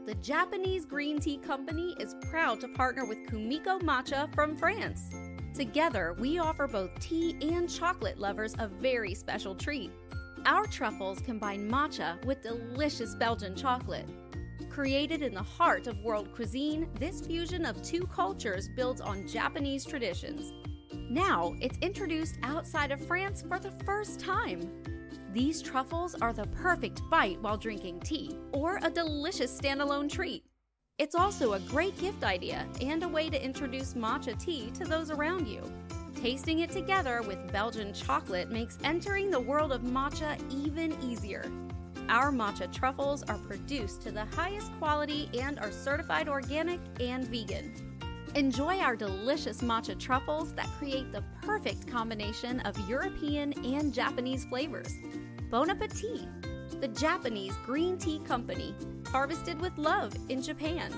The Japanese Green Tea Company is proud to partner with Kumiko Matcha from France. Together, we offer both tea and chocolate lovers a very special treat. Our truffles combine matcha with delicious Belgian chocolate. Created in the heart of world cuisine, this fusion of two cultures builds on Japanese traditions. Now, it's introduced outside of France for the first time. These truffles are the perfect bite while drinking tea, or a delicious standalone treat. It's also a great gift idea and a way to introduce matcha tea to those around you. Tasting it together with Belgian chocolate makes entering the world of matcha even easier. Our matcha truffles are produced to the highest quality and are certified organic and vegan. Enjoy our delicious matcha truffles that create the perfect combination of European and Japanese flavors. Bon appetit! The Japanese Green Tea Company, harvested with love in Japan,